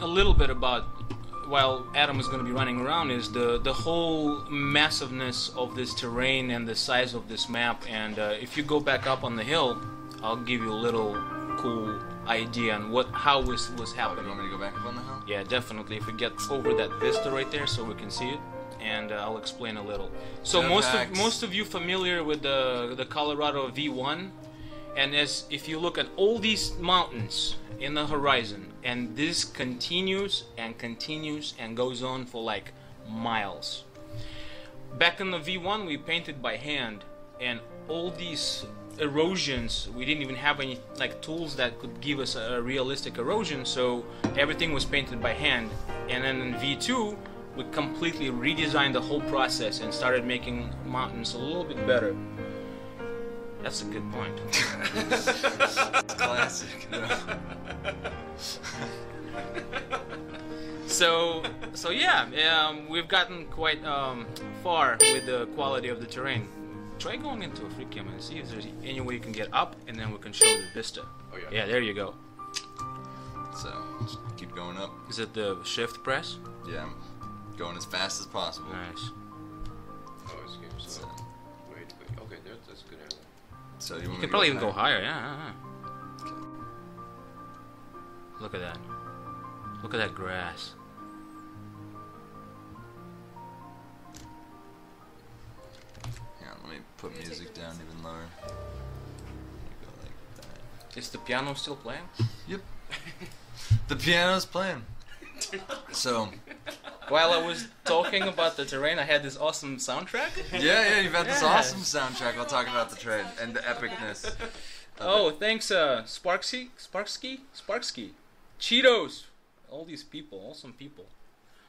a little bit about, while Adam is going to be running around, is the whole massiveness of this terrain and the size of this map. And if you go back up on the hill, I'll give you a little cool idea on how this was happening. You want me to go back up on the hill? Yeah, definitely. If we get over that vista right there, so we can see it, and I'll explain a little. So most of you familiar with the Colorado V1, and if you look at all these mountains in the horizon, and this continues and continues and goes on for like miles. Back in the V1, we painted by hand, and all these erosions, we didn't even have any like tools that could give us a realistic erosion, so everything was painted by hand. And then in V2, we completely redesigned the whole process and started making mountains a little bit better. That's a good point. Classic. So yeah, we've gotten quite far with the quality of the terrain. Try going into a free cam and see if there's any way you can get up, and then we can show the vista. Oh yeah. Yeah, there you go. So, just keep going up. Is it the shift press? Yeah, I'm going as fast as possible. Nice. Oh, it's good. So, wait. Okay, that's good. So you You want can me probably to even go higher, yeah. Okay. Look at that. Look at that grass. Yeah, let me put music down even lower. Go like that. Is the piano still playing? Yep. The piano's playing. So, While I was talking about the terrain, I had this awesome soundtrack. yeah, you've had this Yes. awesome soundtrack. I'll talk about the trade and the epicness. Oh, thanks, Sparksky, Cheetos, all these people, awesome people.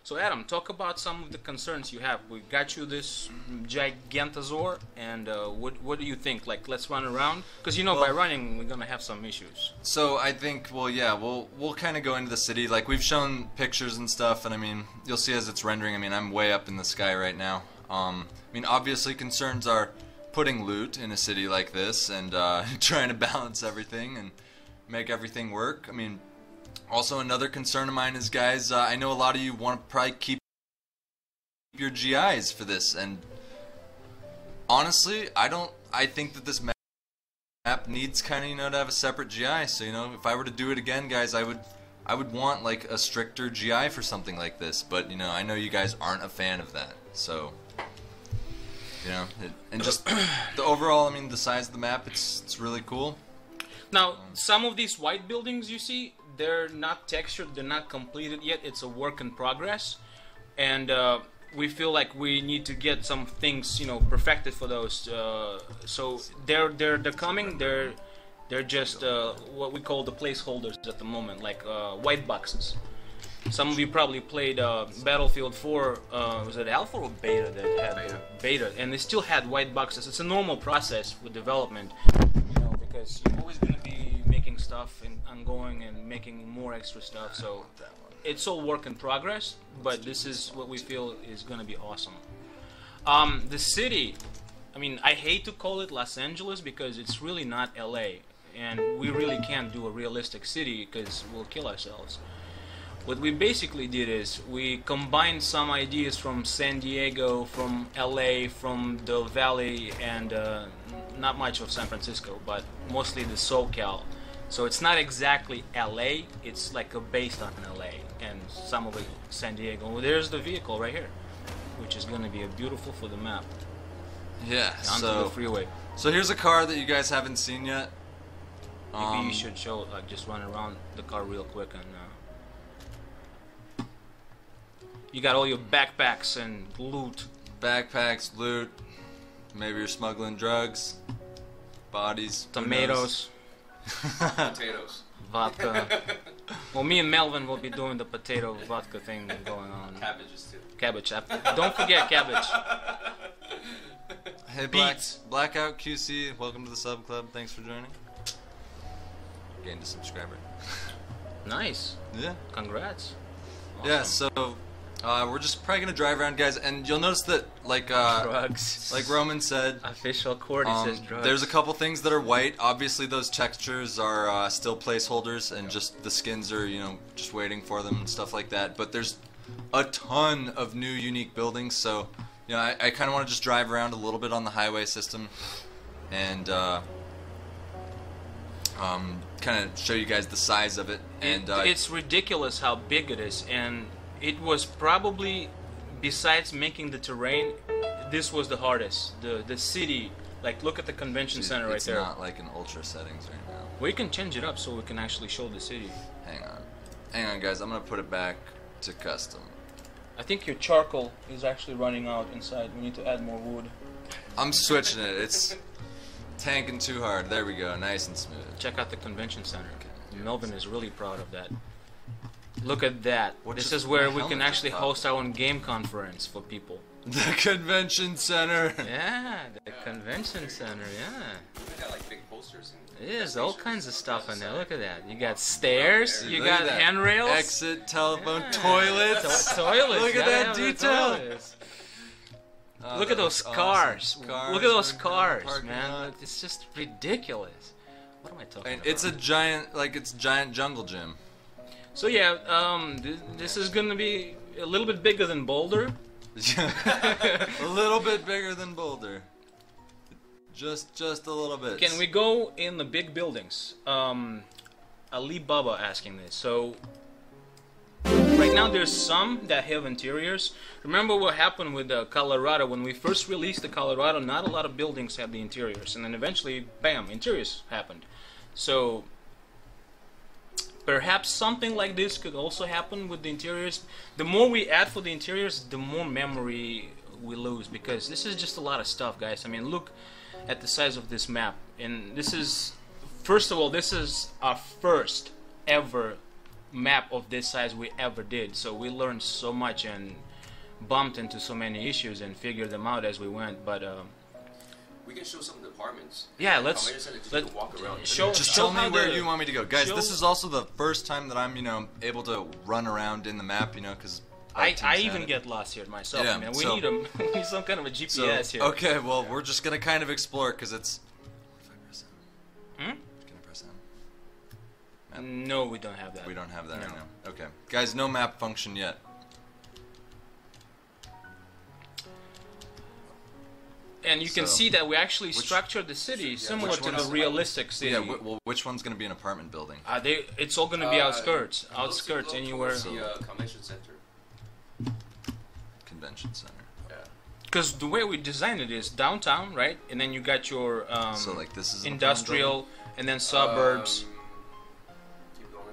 So Adam, talk about some of the concerns you have. We got you this gigantosaur, and what do you think? Like, let's run around, because you know by running we're gonna have some issues. So I think, well, yeah, we'll kind of go into the city. Like we've shown pictures and stuff, and I mean, you'll see as it's rendering. I mean, I'm way up in the sky right now. I mean, obviously concerns are putting loot in a city like this and trying to balance everything and make everything work. I mean, also another concern of mine is, guys, I know a lot of you want to probably keep your GIs for this, and honestly, I think that this map needs kind of, you know, to have a separate GI. So, you know, if I were to do it again, guys, I would want like a stricter GI for something like this. But, you know, I know you guys aren't a fan of that. So, you know, and just the overall, I mean, the size of the map, it's really cool. Now, some of these white buildings you see, they're not textured, they're not completed yet. It's a work in progress, and we feel like we need to get some things, you know, perfected for those. So they're coming. They're just what we call the placeholders at the moment, like white boxes. Some of you probably played Battlefield 4. Was it Alpha or Beta that had Beta, and they still had white boxes. It's a normal process with development, you know, because you're always going to be making stuff and ongoing and making more extra stuff. So it's all work in progress, but this is what we feel is going to be awesome. The city, I mean, I hate to call it Los Angeles because it's really not LA, and we really can't do a realistic city because we'll kill ourselves. What we basically did is we combined some ideas from San Diego, from LA, from the Valley, and not much of San Francisco, but mostly the SoCal. So it's not exactly LA, it's like based on LA, and some of it San Diego. Well, there's the vehicle right here, which is going to be beautiful for the map. Yeah, Onto the freeway. So here's a car that you guys haven't seen yet. Maybe you should show it, like just run around the car real quick and you got all your backpacks and loot. Backpacks, loot, maybe you're smuggling drugs, bodies, Tomatoes. Potatoes. Vodka. Well, me and Melvin will be doing the potato vodka thing going on. Cabbages too. Cabbage. Don't forget cabbage. Hey, Beats. Blackout QC, welcome to the sub club. Thanks for joining. Gained a subscriber. Nice. Yeah. Congrats. Awesome. Yeah. So, We're just probably gonna drive around, guys, and you'll notice that, like Drugs. like Roman said, Official court, it says drugs. there's a couple things that are white. Obviously, those textures are still placeholders, and just the skins are, you know, just waiting for them and stuff like that. But there's a ton of new, unique buildings, so you know, I kind of want to just drive around a little bit on the highway system, and kind of show you guys the size of it. And it's ridiculous how big it is, and it was probably, besides making the terrain, this was the hardest. The city, like look at the convention center right there. It's not like in ultra settings right now. We can change it up so we can actually show the city. Hang on, guys. I'm gonna put it back to custom. I think your charcoal is actually running out inside. We need to add more wood. I'm switching it. It's tanking too hard. There we go. Nice and smooth. Check out the convention center. Melvin is really proud of that. Look at that. This is where we can actually host our own game conference for people. The convention center. Yeah, the convention center, yeah. They got like big posters. There's all kinds of stuff in there. Look at that. You got stairs, you Look got at that. handrails. Exit, telephone, toilets. Toilets. Look at that detail. Look at those awesome. cars. Cars. Look at those We're in the cars, parking man. lot. It's just ridiculous. What am I talking And about? it's a giant, like it's giant jungle gym. So yeah, this is gonna be a little bit bigger than Boulder. A little bit bigger than Boulder. Just a little bit. Can we go in the big buildings? Ali Baba asking this. So right now there's some that have interiors. Remember what happened with Colorado when we first released the Colorado? Not a lot of buildings had the interiors, and then eventually, bam, interiors happened. So perhaps something like this could also happen with the interiors. The more we add for the interiors, the more memory we lose, because this is just a lot of stuff, guys. I mean, look at the size of this map, and this is, first of all, this is our first ever map of this size we ever did, so we learned so much and bumped into so many issues and figured them out as we went. But we can show some of the apartments. yeah, let's walk around. Just tell me where you want me to go, guys. This is also the first time that I'm, you know, able to run around in the map, you know, because I even get lost here myself. Yeah, man. so- We need some kind of a GPS here. Okay, well, we're just gonna kind of explore because it's. What if I press M? Hmm? Can I press M? No, we don't have that. We don't have that No. right now. Okay, guys, no map function yet. And you can So, see that we actually structured the city similar which to the one's- realistic city. Yeah, well, which one's gonna be an apartment building? It's all going to be outskirts, anywhere. The convention center. Convention center. Yeah. Because the way we designed it is downtown, right? And then you got your So like this is an industrial, and then suburbs. Keep going.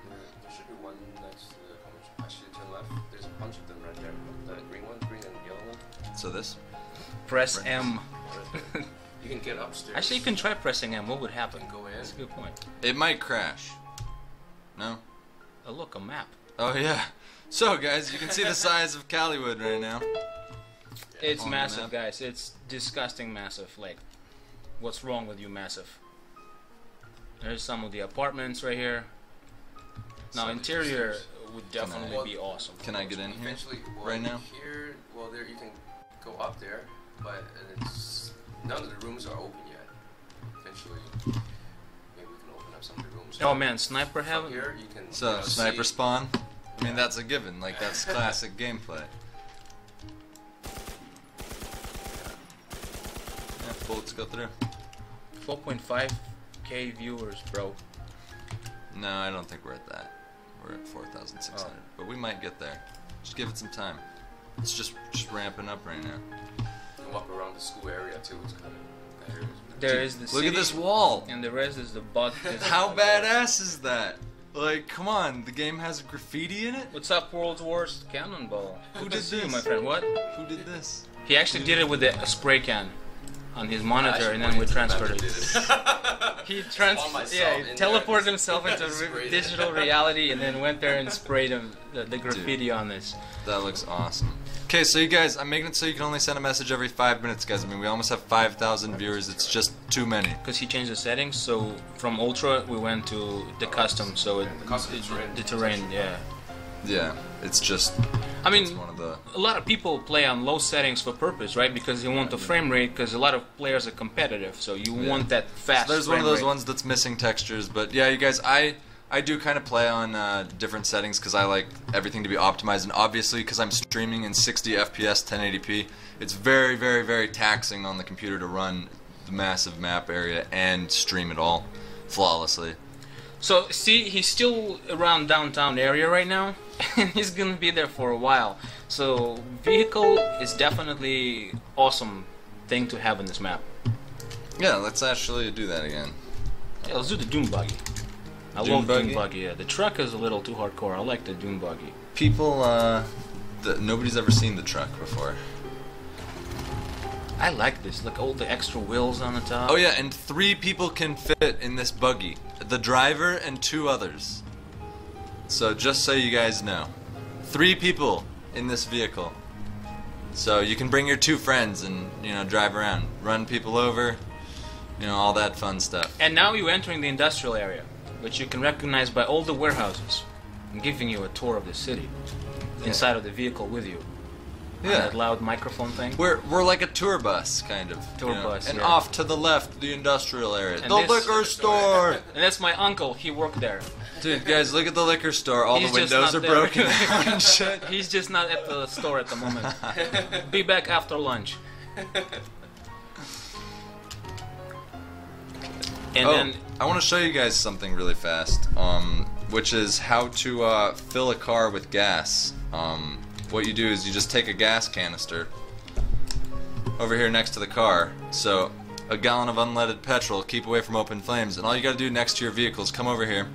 There should be one next to the convention. Actually, to the left, there's a bunch of them right there. The green one, green and yellow one. So this. Press right. M. Right there. You can get upstairs. Actually, you can try pressing M. What would happen? Go in. That's a good point. It might crash. No. Oh, look, a map. Oh yeah. So guys, you can see the size of Caliwood right now. It's On the massive, map. guys. It's disgusting massive. Like, what's wrong with you, massive? There's some of the apartments right here. Now, Some interior upstairs. would definitely be awesome. Can I get in here Eventually, well, right now? Here, well, there you can go up there, but it's none of the rooms are open yet. Eventually, maybe we can open up some of the rooms. Oh man, sniper From heaven. here, you can. So sniper see, spawn. I mean that's a given. Like that's classic gameplay. Yeah, bullets go through. 4.5k viewers, bro. No, I don't think we're at that. We're at 4,600, but we might get there. Just give it some time. It's just ramping up right now. You can walk around the school area too. It's kind of that area is There is the Look city, at this wall. and the rest is the butt. How badass is that? Like, come on, the game has graffiti in it? What's up, World's Worst Cannonball? Who did That's you, this? my friend. What? Who did this? He actually did it with a spray can on his monitor, and then we transferred it. He On myself yeah, in he there, teleported just himself into sprayed it. digital reality, and then went there and sprayed him the graffiti on this. That looks awesome. Okay, so you guys, I'm making it so you can only send a message every 5 minutes, guys. I mean, we almost have 5,000 viewers. It's just too many. Because he changed the settings, so from ultra we went to the custom, so The custom terrain. the terrain, yeah. Yeah, it's just. I mean, it's one of the. a lot of people play on low settings for purpose, right? Because they want the frame rate. Because a lot of players are competitive, so you want that fast. So there's frame one of those rate. ones that's missing textures, but yeah, you guys, I do kind of play on different settings because I like everything to be optimized, and obviously because I'm streaming in 60 FPS 1080p, it's very, very, very taxing on the computer to run the massive map area and stream it all flawlessly. So see, he's still around downtown area right now, and he's gonna be there for a while. So vehicle is definitely awesome thing to have in this map. Yeah, let's actually do that again. Yeah, let's do the Dune Buggy. I Dune love Buggy? Dune Buggy. Yeah, the truck is a little too hardcore. I like the Dune Buggy. People, nobody's ever seen the truck before. I like this. Look, all the extra wheels on the top. Oh yeah, and 3 people can fit in this buggy. The driver and 2 others. So just so you guys know. 3 people in this vehicle. So you can bring your 2 friends and, you know, drive around. Run people over. You know, all that fun stuff. And now you're entering the industrial area, which you can recognize by all the warehouses. I'm giving you a tour of the city. Inside of the vehicle with you. Yeah. That loud microphone thing. We're like a tour bus, kind of. Tour you know? bus, And yeah. off to the left, the industrial area. And The this- liquor store! And that's my uncle. He worked there. Dude, guys, look at the liquor store. All He's the just windows not are there. broken out and shit. He's just not at the store at the moment. Be back after lunch. And then I want to show you guys something really fast, which is how to fill a car with gas. What you do is you just take a gas canister over here next to the car. So a gallon of unleaded petrol, keep away from open flames, and all you got to do next to your vehicle is come over here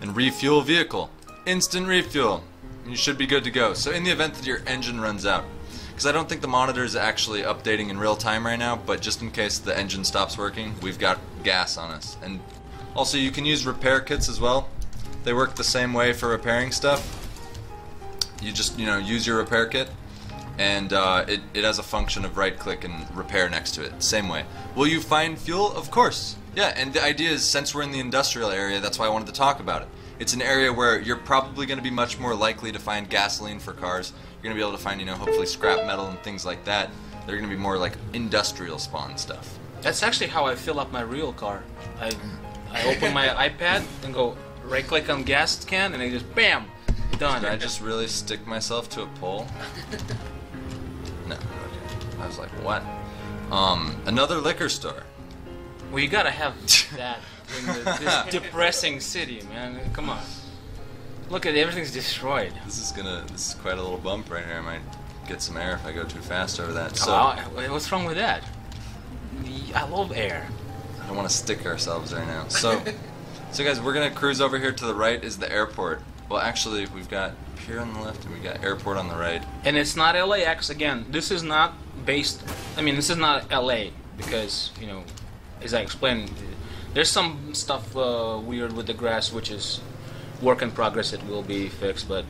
and refuel vehicle. Instant refuel. You should be good to go. So in the event that your engine runs out, because I don't think the monitor is actually updating in real time right now, but just in case the engine stops working, we've got gas on us. And also you can use repair kits as well. They work the same way for repairing stuff. You just, you know, use your repair kit, and it has a function of right click and repair next to it. Same way. Will you find fuel? Of course. Yeah, and the idea is, since we're in the industrial area, that's why I wanted to talk about it. It's an area where you're probably going to be much more likely to find gasoline for cars. You're going to be able to find, you know, hopefully scrap metal and things like that. They're going to be more like industrial spawn stuff. that's actually how I fill up my real car. I open my iPad and go right click on gas can and I just bam, done. Did I just really stick myself to a pole? No. Okay. I was like, what? Another liquor store. Well, you gotta have that in this depressing city, man. Come on. Look at everything's destroyed. This is quite a little bump right here. I might get some air if I go too fast over that. So What's wrong with that? I love air. I don't want to stick ourselves right now. So guys, we're gonna cruise over here to the right is the airport. Well, actually, we've got pier on the left and we got airport on the right. And it's not LAX again. This is not based. I mean, this is not LA because, you know, as I explained, there's some stuff weird with the grass, which is work in progress. It will be fixed, but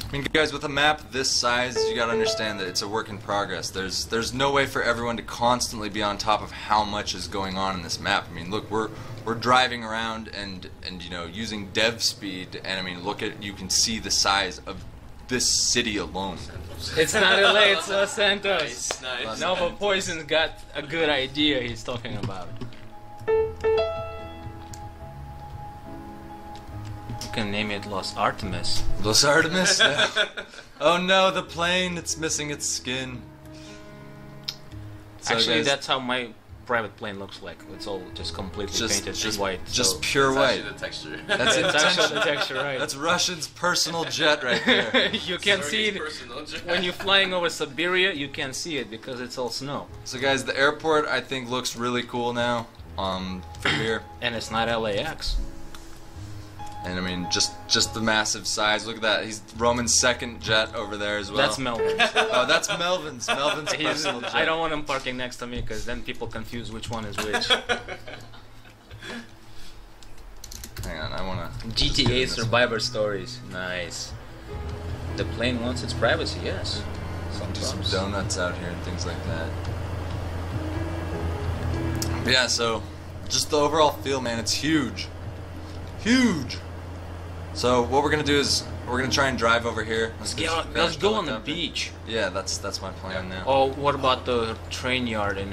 I mean, guys, with a map this size, you gotta understand that it's a work in progress. There's no way for everyone to constantly be on top of how much is going on in this map. I mean, look, we're driving around and you know, using dev speed, and I mean, look at, you can see the size of this city alone. it's not LA. It's Los Santos. Nice. Nova Poison's got a good idea he's talking about. You can name it Los Artemis. Los Artemis? No. Oh no, the plane, it's missing its skin. So Actually, guys, that's how my private plane looks like. It's all just completely painted just white. Just so pure It's white. actually the texture. That's it's actually the intentional. texture, right? That's Russian's personal jet right there. You can't see it Personal when you're flying over Siberia. You can't see it because it's all snow, So guys, the airport I think looks really cool now. From here. and it's not LAX. And I mean, just the massive size. Look at that. He's Roman's second jet over there as well. That's Melvin. Oh, that's Melvin's. Melvin's personal jet. I don't want him parking next to me because then people confuse which one is which. Hang on, I wanna. GTA Survivor Stories. Nice. The plane wants its privacy. Yes. Do some Sometimes. donuts out here and things like that. But yeah, so just the overall feel, man, it's huge. Huge. So what we're gonna do is we're gonna try and drive over here. Let's go on the beach. Yeah, that's my plan now. Oh, what about the train yard and